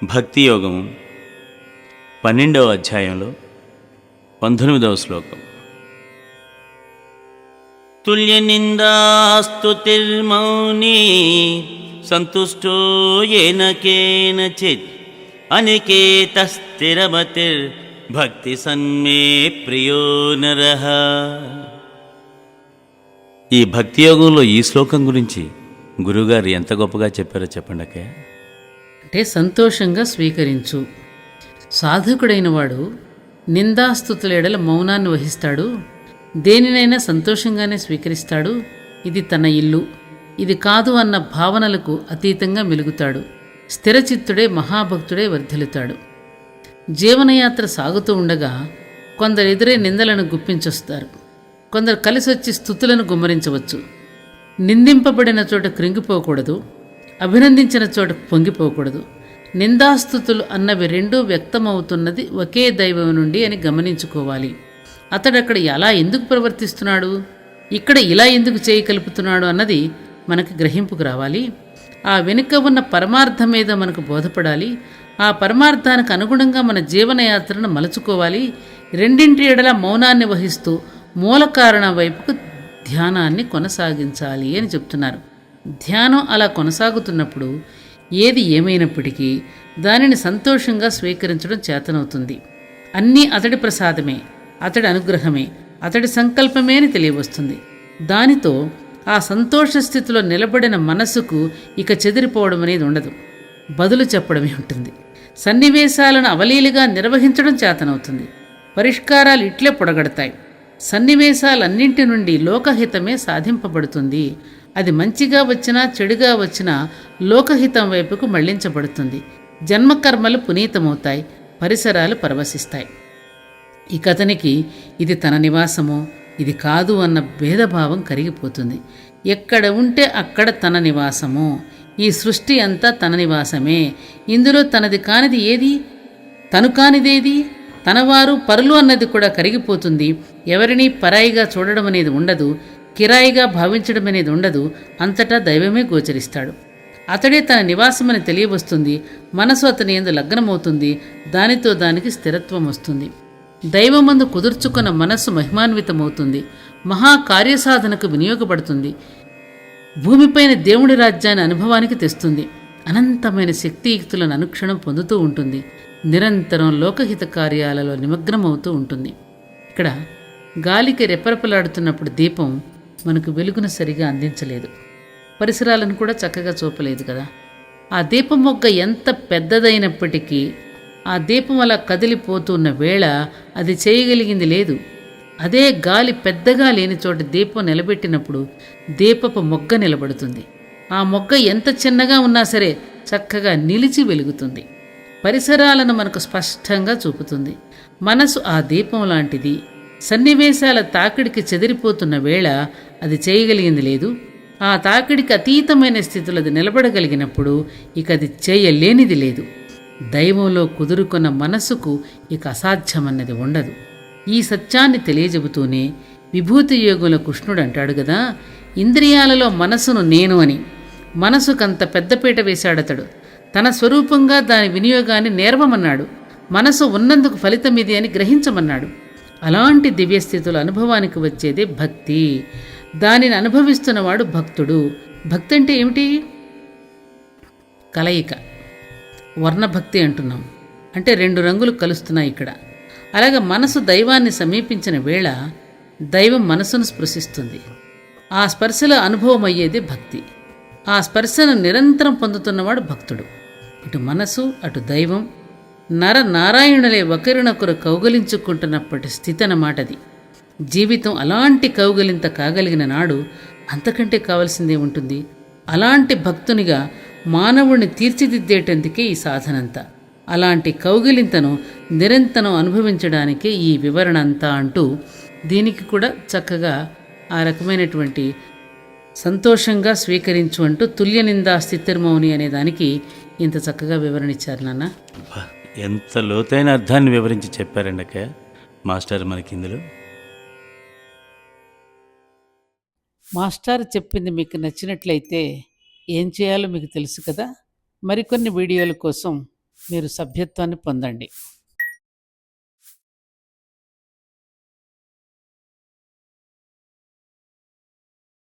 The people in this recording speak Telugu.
భక్తి యోగము 12వ అధ్యాయంలో 19వ శ్లోకం. తుల్య నిందాస్తుతిర్మౌని సంతుష్టో ఏన కేనచిత్ అనికేత స్థిరమతిర్ భక్తి సన్మే ప్రియో నరః. ఈ భక్తి యోగంలో ఈ శ్లోకం గురించి గురువుగారు ఎంత గొప్పగా చెప్పారో చెప్పండి అక్కయ్య. అంటే సంతోషంగా స్వీకరించు. సాధకుడైన వాడు నిందాస్తుతులేడల మౌనాన్ని వహిస్తాడు. దేనినైనా సంతోషంగానే స్వీకరిస్తాడు. ఇది తన ఇల్లు, ఇది కాదు అన్న భావనలకు అతీతంగా మెలుగుతాడు. స్థిరచిత్తుడే మహాభక్తుడే వర్ధిల్లుతాడు. జీవనయాత్ర సాగుతూ ఉండగా కొందరు ఎదురే నిందలను గుప్పించొస్తారు. కొందరు కలిసొచ్చి స్తుతులను గుమ్మరించవచ్చు. నిందింపబడిన చోట కృంగిపోకూడదు, అభినందించిన చోట పొంగిపోకూడదు. నిందాస్తుతులు అన్నవి రెండూ వ్యక్తమవుతున్నది ఒకే దైవం నుండి అని గమనించుకోవాలి. అతడక్కడ ఎలా ఎందుకు ప్రవర్తిస్తున్నాడు, ఇక్కడ ఇలా ఎందుకు చేయగలుపుతున్నాడు అన్నది మనకు గ్రహింపుకు రావాలి. ఆ వెనుక ఉన్న పరమార్థం మీద మనకు బోధపడాలి. ఆ పరమార్థానికి అనుగుణంగా మన జీవనయాత్రను మలుచుకోవాలి. రెండింటి ఎడల మౌనాన్ని వహిస్తూ మూల కారణం వైపుకు ధ్యానాన్ని కొనసాగించాలి అని చెప్తున్నారు. ధ్యానం అలా కొనసాగుతున్నప్పుడు ఏది ఏమైనప్పటికీ దానిని సంతోషంగా స్వీకరించడం చేతనవుతుంది. అన్నీ అతడి ప్రసాదమే, అతడి అనుగ్రహమే, అతడి సంకల్పమే అని తెలియవస్తుంది. దానితో ఆ సంతోష స్థితిలో నిలబడిన మనసుకు ఇక చెదిరిపోవడం అనేది ఉండదు, బదులు చెప్పడమే ఉంటుంది. సన్నివేశాలను అవలీలుగా నిర్వహించడం చేతనవుతుంది. పరిష్కారాలు ఇట్లే పొడగడతాయి. సన్నివేశాలన్నింటి నుండి లోకహితమే సాధింపబడుతుంది. అది మంచిగా వచ్చినా చెడుగా వచ్చినా లోకహితం వైపుకు మళ్లించబడుతుంది. జన్మకర్మలు పునీతమవుతాయి, పరిసరాలు పరవశిస్తాయి. ఇక అతనికి ఇది తన నివాసమో ఇది కాదు అన్న భేదభావం కరిగిపోతుంది. ఎక్కడ ఉంటే అక్కడ తన నివాసము. ఈ సృష్టి అంతా తన నివాసమే. ఇందులో తనది కానిది ఏది, తను కానిదేది, తనవారు పరులు అన్నది కూడా కరిగిపోతుంది. ఎవరినీ పరాయిగా చూడడం అనేది ఉండదు, కిరాయిగా భావించడం అనేది ఉండదు. అంతటా దైవమే గోచరిస్తాడు. అతడే తన నివాసమని తెలియవస్తుంది. మనసు అతని యందు లగ్నమవుతుంది. దానితో దానికి స్థిరత్వం వస్తుంది. దైవమందు కుదుర్చుకున్న మనస్సు మహిమాన్వితమవుతుంది. మహాకార్యసాధనకు వినియోగపడుతుంది. భూమిపైన దేవుడి రాజ్యాన్ని అనుభవానికి తెస్తుంది. అనంతమైన శక్తియుక్తులను అనుక్షణం పొందుతూ ఉంటుంది. నిరంతరం లోకహిత కార్యాలలో నిమగ్నమవుతూ ఉంటుంది. ఇక్కడ గాలికి రెపరెపలాడుతున్నప్పుడు దీపం మనకు వెలుగును సరిగా అందించలేదు, పరిసరాలను కూడా చక్కగా చూపలేదు కదా. ఆ దీపం మొగ్గ ఎంత పెద్దదైనప్పటికీ ఆ దీపం అలా కదిలిపోతున్న వేళ అది చేయగలిగింది లేదు. అదే గాలి పెద్దగా లేని చోట దీపం నిలబెట్టినప్పుడు దీపపు మొగ్గ నిలబడుతుంది. ఆ మొగ్గ ఎంత చిన్నగా ఉన్నా సరే చక్కగా నిలిచి వెలుగుతుంది. పరిసరాలను మనకు స్పష్టంగా చూపుతుంది. మనసు ఆ దీపం లాంటిది. సన్నివేశాల తాకిడికి చెదిరిపోతున్న వేళ అది చేయగలిగింది లేదు. ఆ తాకిడికి అతీతమైన స్థితిలో అది నిలబడగలిగినప్పుడు ఇక అది చేయలేనిది లేదు. దైవంలో కుదురుకున్న మనసుకు ఇక అసాధ్యమన్నది ఉండదు. ఈ సత్యాన్ని తెలియజెబుతూనే విభూతి యోగుల కృష్ణుడు అంటాడు కదా, ఇంద్రియాలలో మనసును నేను అని. మనసుకంత పెద్దపీట వేశాడతడు. తన స్వరూపంగా దాని వినియోగాన్ని నేర్వమన్నాడు. మనసు ఉన్నందుకు ఫలితం ఇది అని గ్రహించమన్నాడు. అలాంటి దివ్యస్థితుల అనుభవానికి వచ్చేదే భక్తి. దానిని అనుభవిస్తున్నవాడు భక్తుడు. భక్తి అంటే ఏమిటి? కలయిక. వర్ణభక్తి అంటున్నాం. అంటే రెండు రంగులు కలుస్తున్నాయి ఇక్కడ. అలాగే మనసు దైవాన్ని సమీపించిన వేళ దైవం మనసును స్పృశిస్తుంది. ఆ స్పర్శలో అనుభవం అయ్యేది భక్తి. ఆ స్పర్శను నిరంతరం పొందుతున్నవాడు భక్తుడు. ఇటు మనసు అటు దైవం నారాయణులే ఒకరినొకరు కౌగలించుకుంటున్నప్పటి స్థితి అన్నమాటది. జీవితం అలాంటి కౌగలింత కాగలిగిన నాడు అంతకంటే కావలసిందే ఉంటుంది. అలాంటి భక్తునిగా మానవుణ్ణి తీర్చిదిద్దేటందుకే ఈ సాధనంతా. అలాంటి కౌగిలింతను నిరంతరం అనుభవించడానికే ఈ వివరణ అంతా అంటూ దీనికి కూడా చక్కగా ఆ రకమైనటువంటి సంతోషంగా స్వీకరించు అంటూ తుల్యనిందా స్థితిర్మౌని అనే దానికి ఇంత చక్కగా వివరణ ఇచ్చారు నాన్న. ఎంత లోతైన అర్థాన్ని వివరించి చెప్పారండి అక్క మాస్టర్ మనకి ఇందులో. మాస్టర్ చెప్పింది మీకు నచ్చినట్లయితే ఏం చేయాలో మీకు తెలుసు కదా. మరికొన్ని వీడియోల కోసం మీరు సభ్యత్వాన్ని పొందండి.